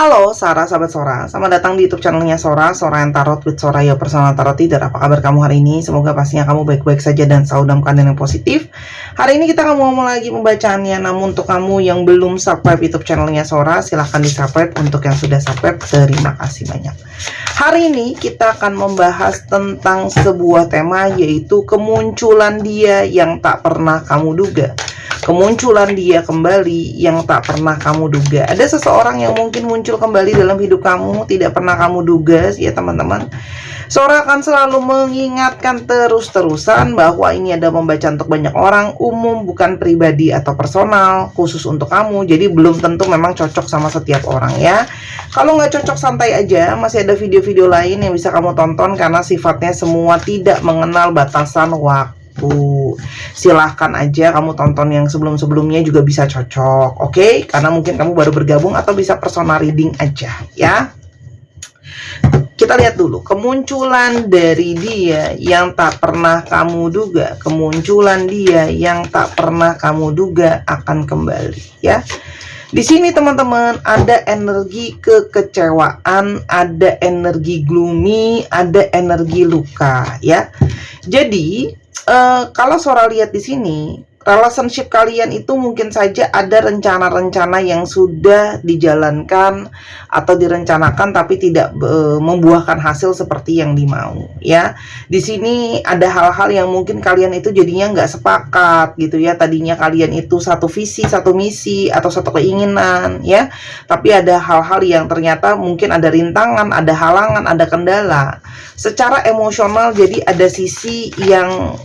Halo Sora, sahabat Sora. Selamat datang di YouTube channelnya Sora, Sora yang Tarot with Sora, your personal tarot reader. Apa kabar kamu hari ini? Semoga pastinya kamu baik-baik saja dan selalu dalam keadaan yang positif. Hari ini kita akan ngomong lagi pembacaannya. Namun untuk kamu yang belum subscribe YouTube channelnya Sora, silahkan di subscribe. Untuk yang sudah subscribe, terima kasih banyak. Hari ini kita akan membahas tentang sebuah tema, yaitu kemunculan dia yang tak pernah kamu duga. Kemunculan dia kembali yang tak pernah kamu duga. Ada seseorang yang mungkin muncul kembali dalam hidup kamu, tidak pernah kamu duga ya teman-teman. Sora akan selalu mengingatkan terus-terusan bahwa ini ada membaca untuk banyak orang, umum, bukan pribadi atau personal, khusus untuk kamu. Jadi belum tentu memang cocok sama setiap orang ya. Kalau nggak cocok santai aja, masih ada video-video lain yang bisa kamu tonton karena sifatnya semua tidak mengenal batasan waktu. Silahkan aja kamu tonton yang sebelum-sebelumnya juga bisa cocok, oke? Karena mungkin kamu baru bergabung atau bisa personal reading aja ya. Kita lihat dulu kemunculan dari dia yang tak pernah kamu duga. Kemunculan dia yang tak pernah kamu duga akan kembali ya. Di sini teman-teman ada energi kekecewaan, ada energi gloomy, ada energi luka ya. Jadi kalau Sora lihat di sini, relationship kalian itu mungkin saja ada rencana-rencana yang sudah dijalankan atau direncanakan tapi tidak membuahkan hasil seperti yang dimau ya. Di sini ada hal-hal yang mungkin kalian itu jadinya nggak sepakat gitu ya. Tadinya kalian itu satu visi, satu misi atau satu keinginan ya, tapi ada hal-hal yang ternyata mungkin ada rintangan, ada halangan, ada kendala secara emosional. Jadi ada sisi yang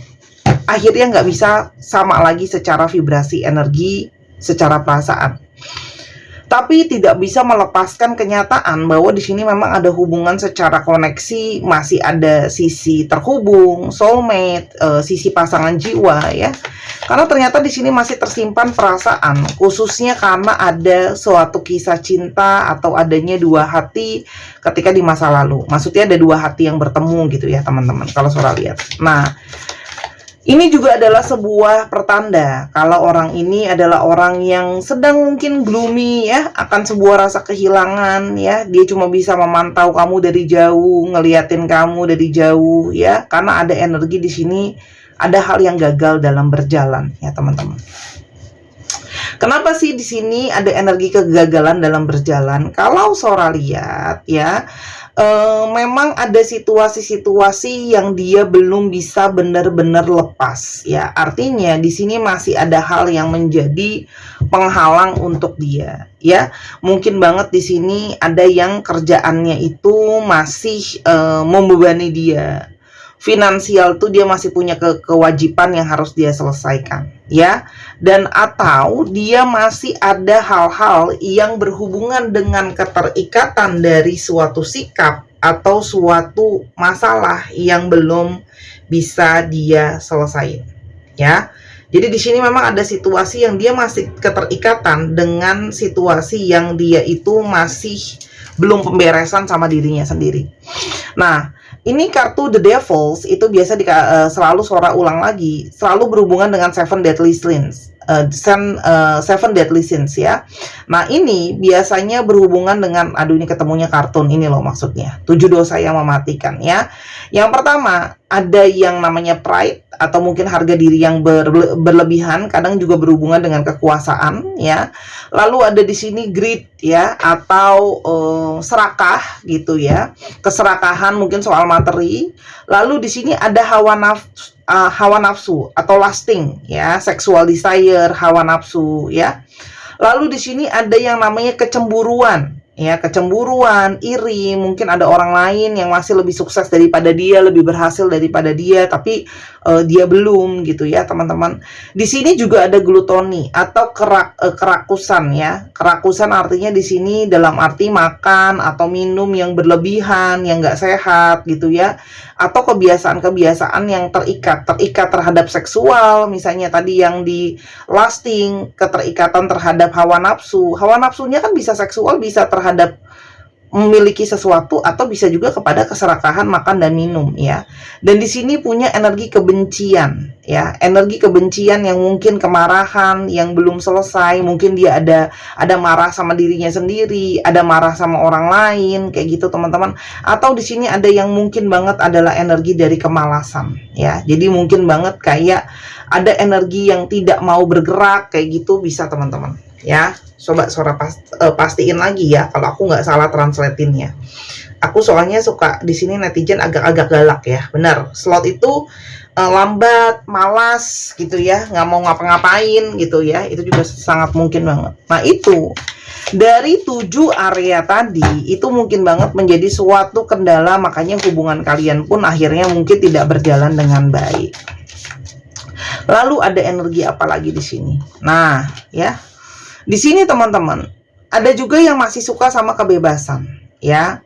akhirnya nggak bisa sama lagi secara vibrasi energi, secara perasaan. Tapi tidak bisa melepaskan kenyataan bahwa di sini memang ada hubungan secara koneksi, masih ada sisi terhubung, soulmate, sisi pasangan jiwa ya. Karena ternyata di sini masih tersimpan perasaan, khususnya karena ada suatu kisah cinta atau adanya dua hati ketika di masa lalu. Maksudnya ada dua hati yang bertemu gitu ya teman-teman, kalau Sora lihat. Nah, ini juga adalah sebuah pertanda kalau orang ini adalah orang yang sedang mungkin gloomy ya, akan sebuah rasa kehilangan ya. Dia cuma bisa memantau kamu dari jauh, ngeliatin kamu dari jauh ya, karena ada energi di sini, ada hal yang gagal dalam berjalan ya teman-teman. Kenapa sih di sini ada energi kegagalan dalam berjalan? Kalau Sora lihat ya, memang ada situasi-situasi yang dia belum bisa benar-benar lepas ya. Artinya di sini masih ada hal yang menjadi penghalang untuk dia ya. Mungkin banget di sini ada yang kerjaannya itu masih membebani dia. Finansial tuh dia masih punya kewajiban yang harus dia selesaikan ya. Dan atau dia masih ada hal-hal yang berhubungan dengan keterikatan dari suatu sikap atau suatu masalah yang belum bisa dia selesaikan ya. Jadi di sini memang ada situasi yang dia masih keterikatan dengan situasi yang dia itu masih belum pemberesan sama dirinya sendiri. Nah, ini kartu The Devils itu biasa selalu Sora ulang lagi, selalu berhubungan dengan Seven Deadly Sins. Seven Deadly Sins ya. Nah, ini biasanya berhubungan dengan, aduh ini ketemunya kartun ini loh maksudnya. 7 dosa yang mematikan ya. Yang pertama, ada yang namanya pride atau mungkin harga diri yang berlebihan, kadang juga berhubungan dengan kekuasaan ya. Lalu ada di sini greed ya, atau serakah gitu ya. Keserakahan mungkin soal materi. Lalu di sini ada hawa nafsu atau lusting ya, sexual desire, hawa nafsu ya. Lalu di sini ada yang namanya kecemburuan ya, kecemburuan, iri, mungkin ada orang lain yang masih lebih sukses daripada dia, lebih berhasil daripada dia, tapi dia belum gitu ya teman-teman. Di sini juga ada glutoni atau kerakusan ya. Kerakusan artinya di sini dalam arti makan atau minum yang berlebihan, yang nggak sehat gitu ya. Atau kebiasaan-kebiasaan yang terikat terhadap seksual, misalnya tadi yang di lasting, keterikatan terhadap hawa nafsu. Hawa nafsunya kan bisa seksual, bisa terhadap memiliki sesuatu, atau bisa juga kepada keserakahan makan dan minum ya. Dan di sini punya energi kebencian ya, energi kebencian yang mungkin kemarahan yang belum selesai, mungkin dia ada marah sama dirinya sendiri, ada marah sama orang lain kayak gitu teman-teman. Atau di sini ada yang mungkin banget adalah energi dari kemalasan ya. Jadi mungkin banget kayak ada energi yang tidak mau bergerak kayak gitu, bisa teman-teman ya. Coba Sora pastiin lagi ya kalau aku nggak salah translatinnya. Aku soalnya suka di sini netizen agak-agak galak ya. Benar, slot itu lambat, malas gitu ya, nggak mau ngapa-ngapain gitu ya. Itu juga sangat mungkin banget. Nah itu dari 7 area tadi itu mungkin banget menjadi suatu kendala, makanya hubungan kalian pun akhirnya mungkin tidak berjalan dengan baik. Lalu ada energi apa lagi di sini? Nah ya, di sini teman-teman, ada juga yang masih suka sama kebebasan, ya.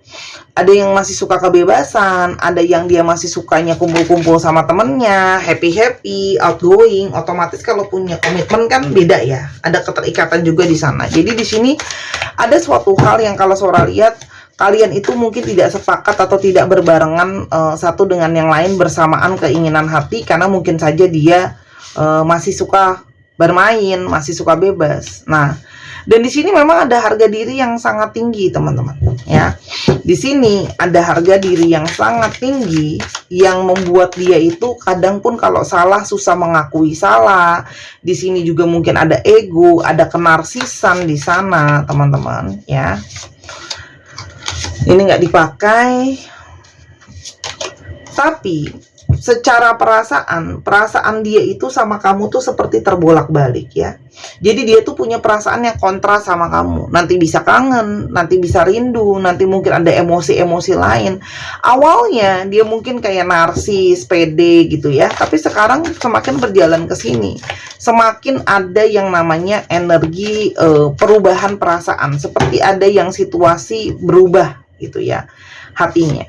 Ada yang masih suka kebebasan, ada yang dia masih sukanya kumpul-kumpul sama temennya, happy-happy, outgoing. Otomatis kalau punya komitmen kan beda ya, ada keterikatan juga di sana. Jadi di sini ada suatu hal yang kalau Sora lihat, kalian itu mungkin tidak sepakat atau tidak berbarengan satu dengan yang lain bersamaan keinginan hati, karena mungkin saja dia masih suka bermain, masih suka bebas. Nah, dan di sini memang ada harga diri yang sangat tinggi, teman-teman. Ya, di sini ada harga diri yang sangat tinggi yang membuat dia itu kadang pun kalau salah susah mengakui salah. Di sini juga mungkin ada ego, ada kenarsisan di sana, teman-teman. Ya, ini nggak dipakai, tapi secara perasaan dia itu sama kamu tuh seperti terbolak-balik ya. Jadi dia tuh punya perasaan yang kontra sama kamu. Nanti bisa kangen, nanti bisa rindu, nanti mungkin ada emosi-emosi lain. Awalnya dia mungkin kayak narsis, pede gitu ya. Tapi sekarang semakin berjalan ke sini, semakin ada yang namanya energi perubahan perasaan. Seperti ada yang situasi berubah gitu ya hatinya.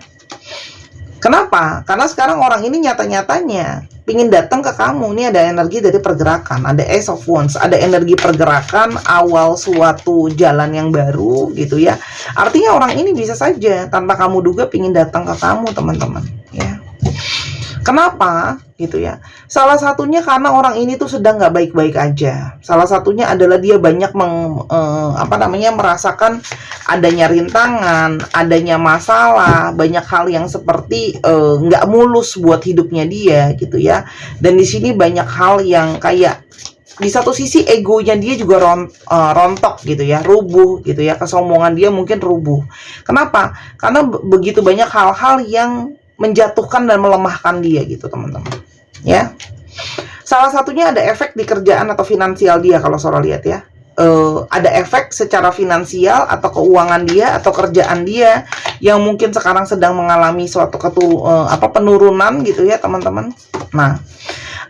Kenapa? Karena sekarang orang ini nyata-nyatanya pingin datang ke kamu. Ini ada energi dari pergerakan, ada Ace of Wands, ada energi pergerakan awal suatu jalan yang baru gitu ya. Artinya orang ini bisa saja tanpa kamu duga pingin datang ke kamu, teman-teman ya. Kenapa gitu ya? Salah satunya karena orang ini tuh sedang nggak baik-baik aja. Salah satunya adalah dia banyak merasakan adanya rintangan, adanya masalah, banyak hal yang seperti nggak mulus buat hidupnya dia gitu ya. Dan di sini banyak hal yang kayak di satu sisi egonya dia juga rontok gitu ya, rubuh gitu ya, kesombongan dia mungkin rubuh. Kenapa? Karena begitu banyak hal-hal yang menjatuhkan dan melemahkan dia gitu, teman-teman ya. Salah satunya ada efek di kerjaan atau finansial dia kalau Sora lihat ya. Ada efek secara finansial atau keuangan dia atau kerjaan dia yang mungkin sekarang sedang mengalami suatu penurunan gitu ya, teman-teman. Nah,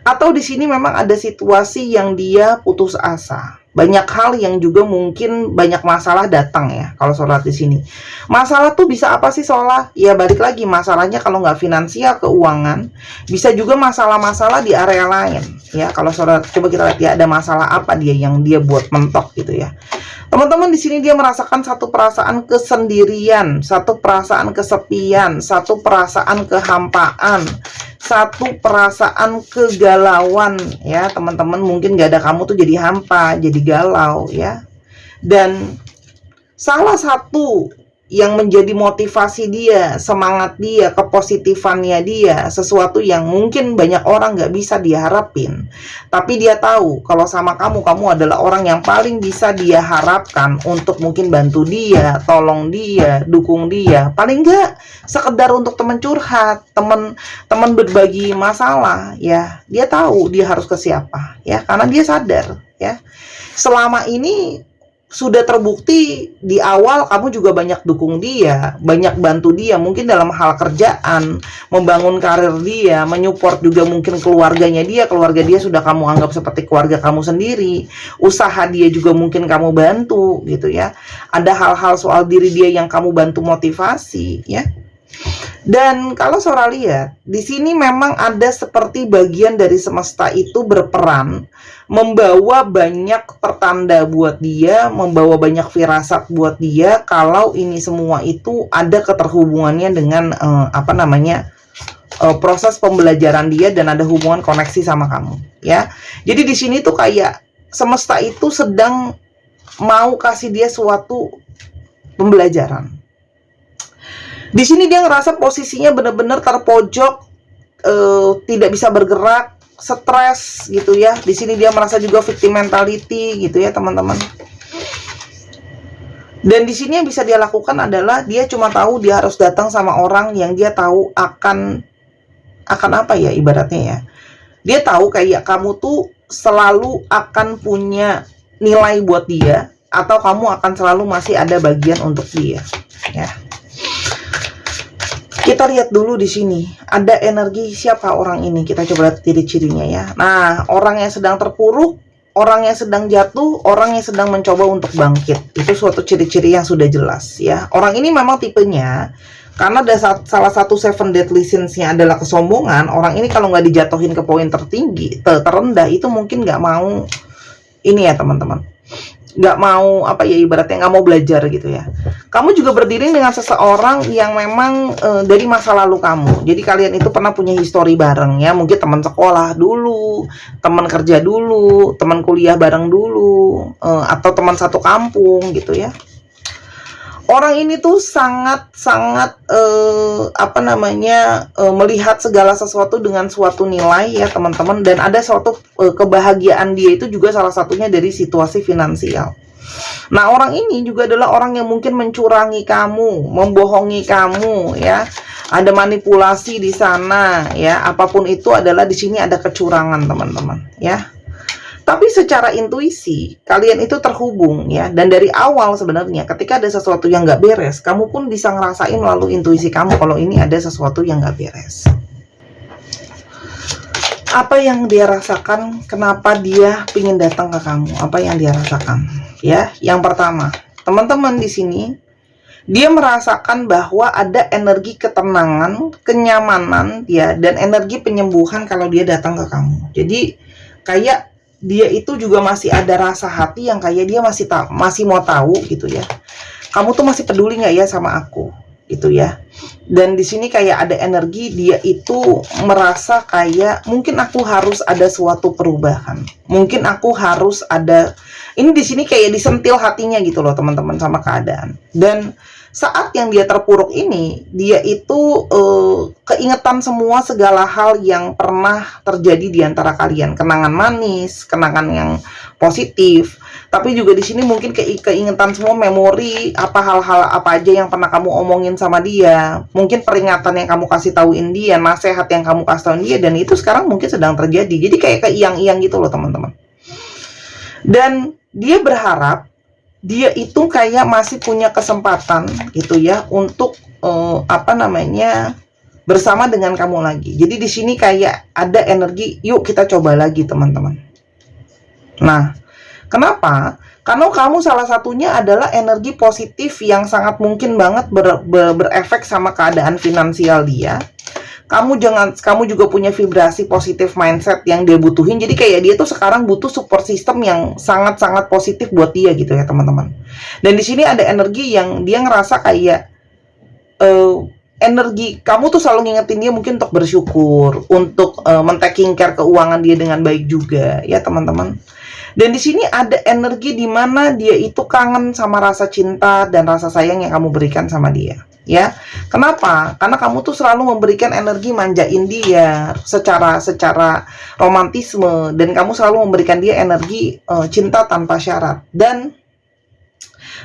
atau di sini memang ada situasi yang dia putus asa. Banyak hal yang juga mungkin banyak masalah datang ya kalau Sora di sini. Masalah tuh bisa apa sih Sora? Ya balik lagi, masalahnya kalau nggak finansial, keuangan, bisa juga masalah-masalah di area lain ya. Kalau Sora coba kita lihat ya, ada masalah apa dia yang dia buat mentok gitu ya. Teman-teman, di sini dia merasakan satu perasaan kesendirian, satu perasaan kesepian, satu perasaan kehampaan, satu perasaan kegalauan ya, teman-teman. Mungkin gak ada kamu tuh jadi hampa, jadi galau ya. Dan salah satu yang menjadi motivasi dia, semangat dia, kepositifannya dia, sesuatu yang mungkin banyak orang gak bisa dia harapin, tapi dia tahu kalau sama kamu adalah orang yang paling bisa dia harapkan untuk mungkin bantu dia, tolong dia, dukung dia. Paling gak sekedar untuk teman curhat, teman berbagi masalah ya. Dia tahu dia harus ke siapa ya, karena dia sadar ya, selama ini sudah terbukti di awal kamu juga banyak dukung dia, banyak bantu dia, mungkin dalam hal kerjaan, membangun karir dia, menyupport juga mungkin keluarganya dia, keluarga dia sudah kamu anggap seperti keluarga kamu sendiri, usaha dia juga mungkin kamu bantu gitu ya. Ada hal-hal soal diri dia yang kamu bantu motivasi ya. Dan kalau Sora lihat, di sini memang ada seperti bagian dari semesta itu berperan membawa banyak pertanda buat dia, membawa banyak firasat buat dia kalau ini semua itu ada keterhubungannya dengan proses pembelajaran dia dan ada hubungan koneksi sama kamu, ya. Jadi di sini tuh kayak semesta itu sedang mau kasih dia suatu pembelajaran. Di sini dia ngerasa posisinya benar-benar terpojok, tidak bisa bergerak, stres gitu ya. Di sini dia merasa juga victim mentality gitu ya teman-teman. Dan di sini yang bisa dia lakukan adalah dia cuma tahu dia harus datang sama orang yang dia tahu akan apa ya ibaratnya ya. Dia tahu kayak kamu tuh selalu akan punya nilai buat dia, atau kamu akan selalu masih ada bagian untuk dia, ya. Kita lihat dulu di sini ada energi siapa orang ini. Kita coba lihat ciri-cirinya ya. Nah, orang yang sedang terpuruk, orang yang sedang jatuh, orang yang sedang mencoba untuk bangkit. Itu suatu ciri-ciri yang sudah jelas ya. Orang ini memang tipenya, karena ada salah satu 7 deadly sins-nya adalah kesombongan. Orang ini kalau nggak dijatuhin ke poin tertinggi, terendah, itu mungkin nggak mau ini ya teman-teman, nggak mau ibaratnya nggak mau belajar gitu ya. Kamu juga berdiri dengan seseorang yang memang dari masa lalu kamu. Jadi kalian itu pernah punya histori bareng ya, mungkin teman sekolah dulu, teman kerja dulu, teman kuliah bareng dulu, atau teman satu kampung gitu ya. Orang ini tuh sangat melihat segala sesuatu dengan suatu nilai ya teman-teman, dan ada suatu kebahagiaan dia itu juga salah satunya dari situasi finansial. Nah, orang ini juga adalah orang yang mungkin mencurangi kamu, membohongi kamu ya. Ada manipulasi di sana ya. Apapun itu adalah di sini ada kecurangan teman-teman ya. Tapi secara intuisi, kalian itu terhubung ya. Dan dari awal sebenarnya ketika ada sesuatu yang nggak beres, kamu pun bisa ngerasain melalui intuisi kamu kalau ini ada sesuatu yang nggak beres. Apa yang dia rasakan? Kenapa dia pingin datang ke kamu? Apa yang dia rasakan? Ya, yang pertama, teman-teman di sini, dia merasakan bahwa ada energi ketenangan, kenyamanan ya, dan energi penyembuhan kalau dia datang ke kamu. Jadi kayak dia itu juga masih ada rasa hati yang kayak dia masih mau tahu gitu ya. Kamu tuh masih peduli nggak ya sama aku gitu ya. Dan di sini kayak ada energi dia itu merasa kayak mungkin aku harus ada suatu perubahan. Mungkin aku harus ada, ini di sini kayak disentil hatinya gitu loh teman-teman sama keadaan. Dan saat yang dia terpuruk ini, dia itu keingetan semua segala hal yang pernah terjadi di antara kalian, kenangan manis, kenangan yang positif, tapi juga di sini mungkin keingetan semua memori hal-hal apa aja yang pernah kamu omongin sama dia, mungkin peringatan yang kamu kasih tauin dia, nasihat yang kamu kasih tauin dia, dan itu sekarang mungkin sedang terjadi. Jadi kayak keiang-iang gitu loh teman-teman. Dan dia berharap dia itu kayak masih punya kesempatan gitu ya untuk bersama dengan kamu lagi. Jadi di sini kayak ada energi, yuk kita coba lagi teman-teman. Nah, kenapa? Karena kamu salah satunya adalah energi positif yang sangat mungkin banget berefek sama keadaan finansial dia. Kamu juga punya vibrasi positif mindset yang dia butuhin. Jadi kayak dia tuh sekarang butuh support system yang sangat-sangat positif buat dia gitu ya teman-teman. Dan di sini ada energi yang dia ngerasa kayak energi kamu tuh selalu ngingetin dia mungkin untuk bersyukur, untuk men-taking care keuangan dia dengan baik juga ya teman-teman. Dan di sini ada energi di mana dia itu kangen sama rasa cinta dan rasa sayang yang kamu berikan sama dia. Ya, kenapa? Karena kamu tuh selalu memberikan energi manjain dia secara romantisme, dan kamu selalu memberikan dia energi cinta tanpa syarat. Dan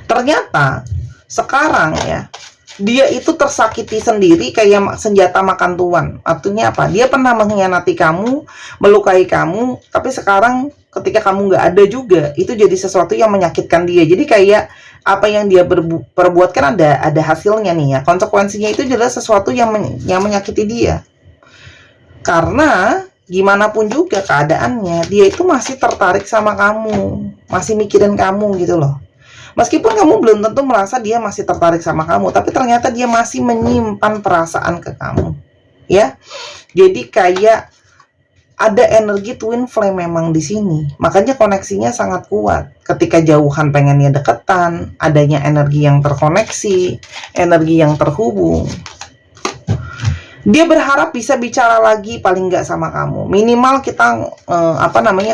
ternyata sekarang ya, dia itu tersakiti sendiri kayak senjata makan tuan. Artinya apa? Dia pernah mengkhianati kamu, melukai kamu, tapi sekarang ketika kamu nggak ada juga, itu jadi sesuatu yang menyakitkan dia. Jadi kayak apa yang dia perbuatkan ada hasilnya nih ya. Konsekuensinya itu adalah sesuatu yang menyakiti dia. Karena gimana pun juga keadaannya, dia itu masih tertarik sama kamu, masih mikirin kamu gitu loh. Meskipun kamu belum tentu merasa dia masih tertarik sama kamu, tapi ternyata dia masih menyimpan perasaan ke kamu, ya. Jadi kayak ada energi twin flame memang di sini. Makanya koneksinya sangat kuat. Ketika jauhan pengennya deketan, adanya energi yang terkoneksi, energi yang terhubung. Dia berharap bisa bicara lagi paling nggak sama kamu. Minimal kita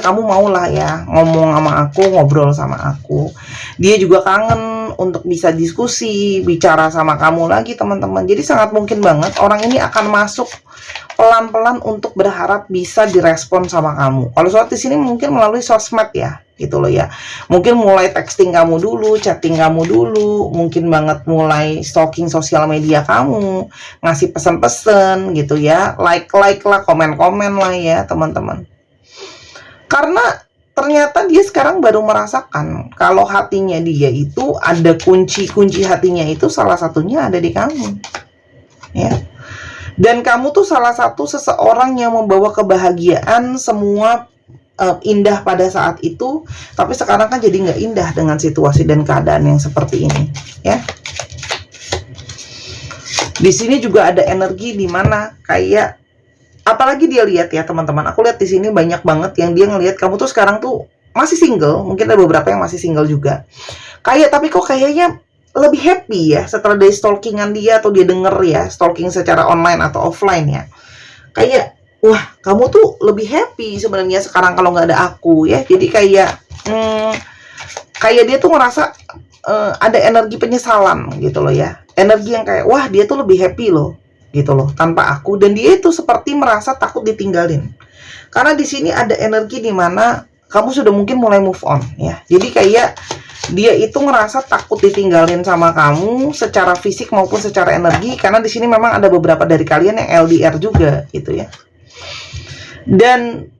kamu maulah ya ngomong sama aku, ngobrol sama aku. Dia juga kangen untuk bisa diskusi, bicara sama kamu lagi, teman-teman. Jadi sangat mungkin banget orang ini akan masuk pelan-pelan untuk berharap bisa direspon sama kamu. Kalau soal di sini mungkin melalui sosmed ya, gitu loh ya. Mungkin mulai texting kamu dulu, chatting kamu dulu, mungkin banget mulai stalking sosial media kamu, ngasih pesan-pesan gitu ya, like lah, komen-komen lah ya, teman-teman. Karena ternyata dia sekarang baru merasakan kalau hatinya dia itu ada kunci hatinya itu salah satunya ada di kamu. Ya. Dan kamu tuh salah satu seseorang yang membawa kebahagiaan, semua indah pada saat itu, tapi sekarang kan jadi nggak indah dengan situasi dan keadaan yang seperti ini, ya. Di sini juga ada energi di mana kayak, apalagi dia lihat ya teman-teman, aku lihat di sini banyak banget yang dia ngelihat kamu tuh sekarang tuh masih single, mungkin ada beberapa yang masih single juga. Tapi kok kayaknya lebih happy ya setelah dari stalkingan dia, atau dia denger ya stalking secara online atau offline ya. Kayak wah, kamu tuh lebih happy sebenarnya sekarang kalau nggak ada aku ya. Jadi kayak dia tuh ngerasa ada energi penyesalan gitu loh ya. Energi yang kayak wah, dia tuh lebih happy loh gitu loh tanpa aku, dan dia itu seperti merasa takut ditinggalin. Karena di sini ada energi di mana kamu sudah mungkin mulai move on ya. Jadi kayak dia itu ngerasa takut ditinggalin sama kamu secara fisik maupun secara energi, karena di sini memang ada beberapa dari kalian yang LDR juga gitu ya. Dan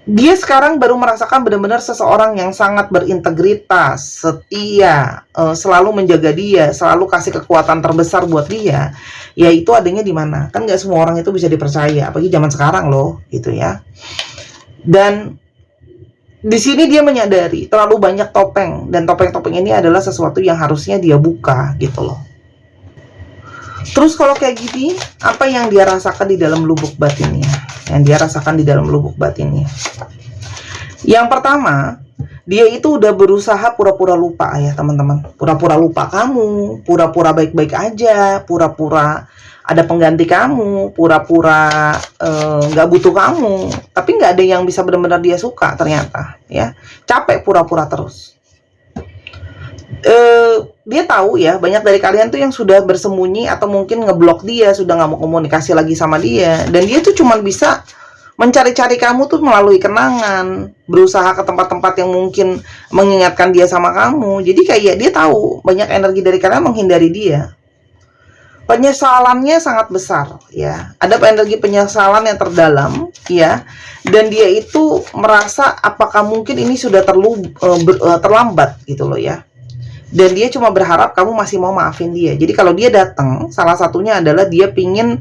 dia sekarang baru merasakan benar-benar seseorang yang sangat berintegritas, setia, selalu menjaga dia, selalu kasih kekuatan terbesar buat dia. Yaitu adanya di mana? Kan nggak semua orang itu bisa dipercaya, apalagi zaman sekarang loh gitu ya. Dan di sini dia menyadari terlalu banyak topeng, dan topeng-topeng ini adalah sesuatu yang harusnya dia buka gitu loh. Terus kalau kayak gini, apa yang dia rasakan di dalam lubuk batinnya? Yang dia rasakan di dalam lubuk batinnya. Yang pertama, dia itu udah berusaha pura-pura lupa ya teman-teman. Pura-pura lupa kamu, pura-pura baik-baik aja, pura-pura ada pengganti kamu, pura-pura nggak butuh kamu, tapi nggak ada yang bisa benar-benar dia suka ternyata, ya. Capek pura-pura terus. Dia tahu ya, banyak dari kalian tuh yang sudah bersembunyi atau mungkin ngeblok dia, sudah nggak mau komunikasi lagi sama dia, dan dia tuh cuma bisa mencari-cari kamu tuh melalui kenangan, berusaha ke tempat-tempat yang mungkin mengingatkan dia sama kamu. Jadi kayak dia tahu banyak energi dari kalian menghindari dia. Penyesalannya sangat besar ya. Ada energi penyesalan yang terdalam ya. Dan dia itu merasa apakah mungkin ini sudah terlambat gitu loh ya. Dan dia cuma berharap kamu masih mau maafin dia. Jadi kalau dia datang, salah satunya adalah dia pingin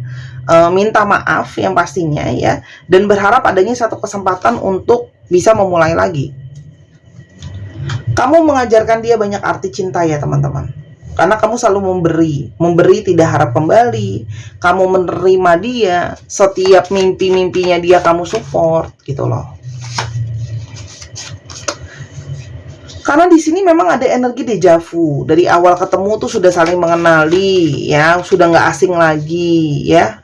minta maaf yang pastinya ya. Dan berharap adanya satu kesempatan untuk bisa memulai lagi. Kamu mengajarkan dia banyak arti cinta ya teman-teman. Karena kamu selalu memberi tidak harap kembali. Kamu menerima dia, setiap mimpi-mimpinya dia kamu support, gitu loh. Karena di sini memang ada energi dejavu. Dari awal ketemu tuh sudah saling mengenali, ya, sudah nggak asing lagi, ya.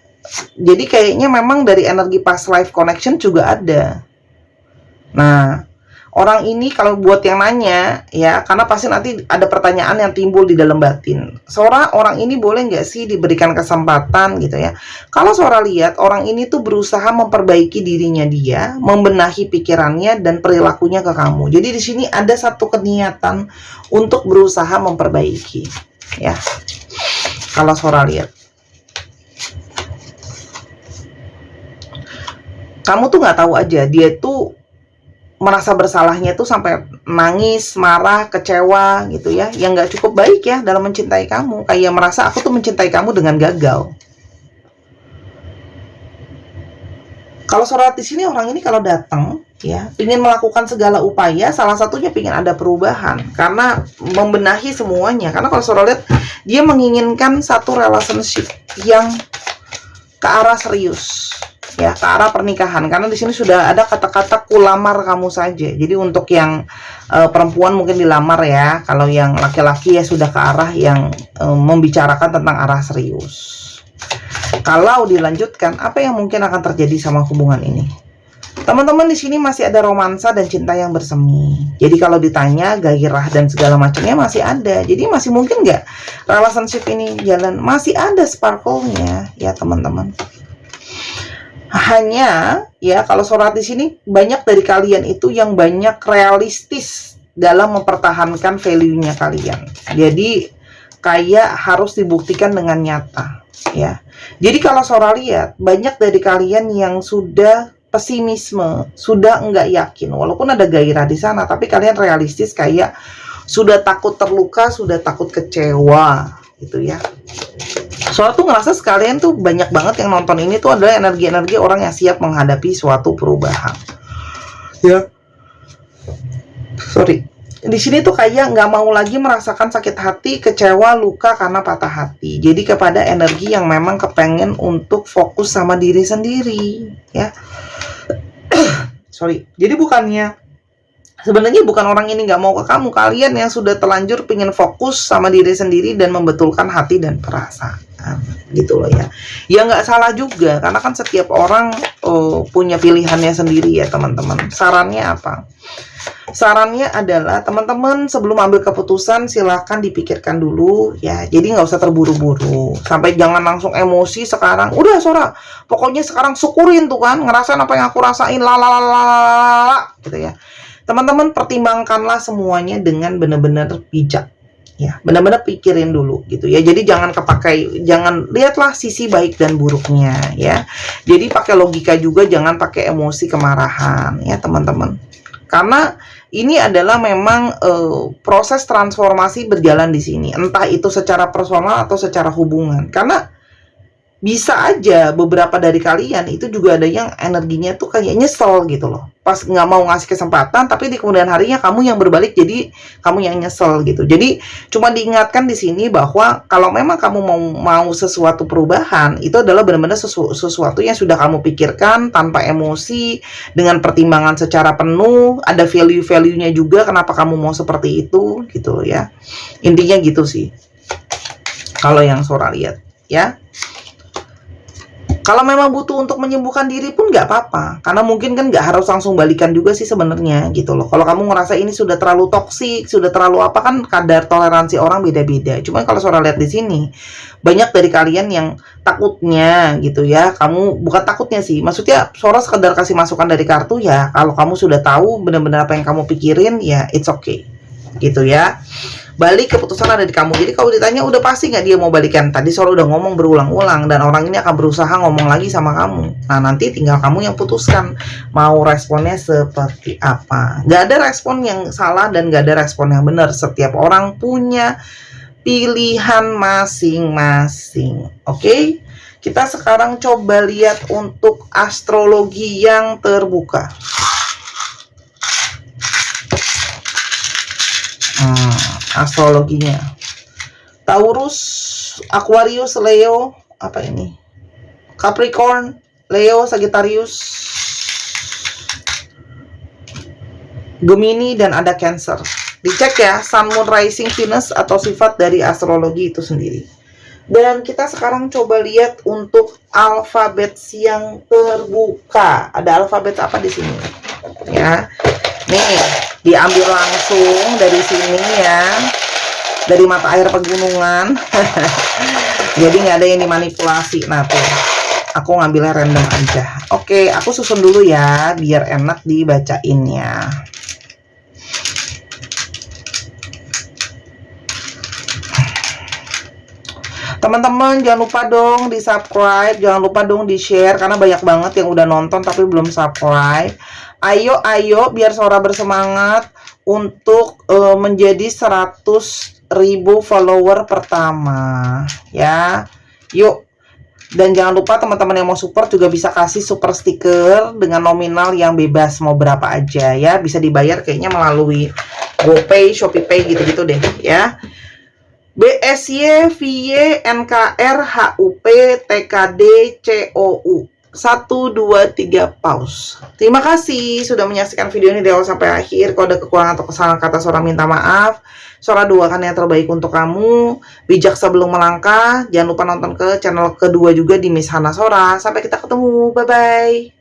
Jadi kayaknya memang dari energi past life connection juga ada. Nah, orang ini kalau buat yang nanya ya, karena pasti nanti ada pertanyaan yang timbul di dalam batin. Sora, orang ini boleh nggak sih diberikan kesempatan gitu ya? Kalau Sora lihat orang ini tuh berusaha memperbaiki dirinya dia, membenahi pikirannya dan perilakunya ke kamu. Jadi di sini ada satu keniatan untuk berusaha memperbaiki ya. Kalau Sora lihat, kamu tuh nggak tahu aja dia tuh merasa bersalahnya tuh sampai nangis, marah, kecewa gitu ya, yang nggak cukup baik ya dalam mencintai kamu. Kayak merasa aku tuh mencintai kamu dengan gagal. Kalau Sora di sini, orang ini kalau datang ya, ingin melakukan segala upaya, salah satunya ingin ada perubahan karena membenahi semuanya. Karena kalau Sora lihat, dia menginginkan satu relationship yang ke arah serius, ya, ke arah pernikahan. Karena di sini sudah ada kata-kata kulamar kamu saja. Jadi untuk yang perempuan mungkin dilamar ya, kalau yang laki-laki ya sudah ke arah yang membicarakan tentang arah serius. Kalau dilanjutkan, apa yang mungkin akan terjadi sama hubungan ini? Teman-teman, di sini masih ada romansa dan cinta yang bersemi. Jadi kalau ditanya gairah dan segala macamnya masih ada. Jadi masih mungkin nggak relationship ini jalan? Masih ada sparkle-nya ya teman-teman. Hanya ya kalau Sora di sini banyak dari kalian itu yang banyak realistis dalam mempertahankan value-nya kalian. Jadi kayak harus dibuktikan dengan nyata ya. Jadi kalau Sora lihat banyak dari kalian yang sudah pesimisme, sudah enggak yakin, walaupun ada gairah di sana, tapi kalian realistis kayak sudah takut terluka, sudah takut kecewa, gitu ya. Soalnya tuh ngerasa sekalian tuh banyak banget yang nonton ini tuh adalah energi-energi orang yang siap menghadapi suatu perubahan. Ya, sorry. Di sini tuh kayak nggak mau lagi merasakan sakit hati, kecewa, luka karena patah hati. Jadi kepada energi yang memang kepengen untuk fokus sama diri sendiri, ya. Sorry, jadi bukannya sebenarnya bukan orang ini nggak mau ke kamu, kalian yang sudah terlanjur pengen fokus sama diri sendiri dan membetulkan hati dan perasaan, gitu loh ya. Ya nggak salah juga, karena kan setiap orang punya pilihannya sendiri ya teman-teman. Sarannya apa? Sarannya adalah teman-teman sebelum ambil keputusan silahkan dipikirkan dulu ya. Jadi nggak usah terburu-buru, sampai jangan langsung emosi sekarang. Udah Sora, pokoknya sekarang syukurin tuh kan, ngerasain apa yang aku rasain, lalalala gitu ya. Teman-teman pertimbangkanlah semuanya dengan benar-benar bijak ya, benar-benar pikirin dulu gitu ya. Jadi jangan jangan lihatlah sisi baik dan buruknya ya. Jadi pakai logika juga, jangan pakai emosi kemarahan ya teman-teman. Karena ini adalah memang proses transformasi berjalan di sini, entah itu secara personal atau secara hubungan. Karena bisa aja beberapa dari kalian itu juga ada yang energinya tuh kayak nyesel gitu loh. Pas nggak mau ngasih kesempatan, tapi di kemudian harinya kamu yang berbalik jadi kamu yang nyesel gitu. Jadi cuma diingatkan di sini bahwa kalau memang kamu mau sesuatu perubahan, itu adalah benar-benar sesuatu yang sudah kamu pikirkan tanpa emosi, dengan pertimbangan secara penuh, ada value-value-nya juga kenapa kamu mau seperti itu gitu ya. Intinya gitu sih. Kalau yang Sora lihat ya. Kalau memang butuh untuk menyembuhkan diri pun nggak apa-apa, karena mungkin kan nggak harus langsung balikan juga sih sebenarnya gitu loh. Kalau kamu ngerasa ini sudah terlalu toksik, sudah terlalu apa, kan kadar toleransi orang beda-beda. Cuman kalau Sora lihat di sini, banyak dari kalian yang takutnya gitu ya, kamu bukan takutnya sih, maksudnya Sora sekedar kasih masukan dari kartu ya. Kalau kamu sudah tahu benar-benar apa yang kamu pikirin ya, it's okay gitu ya. Balik keputusan ada di kamu. Jadi kalau ditanya udah pasti nggak dia mau balikan, tadi Sora udah ngomong berulang-ulang dan orang ini akan berusaha ngomong lagi sama kamu. Nah nanti tinggal kamu yang putuskan mau responnya seperti apa. Nggak ada respon yang salah dan nggak ada respon yang benar. Setiap orang punya pilihan masing-masing. Oke? Kita sekarang coba lihat untuk astrologi yang terbuka. Astrologinya Taurus, Aquarius, Leo, apa ini? Capricorn, Leo, Sagittarius, Gemini, dan ada Cancer. Dicek ya, Sun, Moon, Rising, Venus atau sifat dari astrologi itu sendiri. Dan kita sekarang coba lihat untuk alfabet yang terbuka. Ada alfabet apa di sini? Ya. Nih, diambil langsung dari sini ya, dari mata air pegunungan. Jadi nggak ada yang dimanipulasi. Nah tuh, aku ngambilnya random aja. Oke, aku susun dulu ya, biar enak dibacainnya. Teman-teman jangan lupa dong di subscribe, jangan lupa dong di share, karena banyak banget yang udah nonton tapi belum subscribe. Ayo biar Sora bersemangat untuk menjadi 100.000 follower pertama ya. Yuk Dan jangan lupa teman-teman yang mau support juga bisa kasih super stiker dengan nominal yang bebas, mau berapa aja ya. Bisa dibayar kayaknya melalui GoPay, ShopeePay gitu-gitu deh ya. BSY, VY, NKR, HUP, TKD, COU. 1, 2, 3, pause. Terima kasih sudah menyaksikan video ini dari awal sampai akhir. Kalau ada kekurangan atau kesalahan kata Sora minta maaf. Sora doakan yang terbaik untuk kamu. Bijak sebelum melangkah. Jangan lupa nonton ke channel kedua juga di Miss Hana Sora. Sampai kita ketemu. Bye-bye.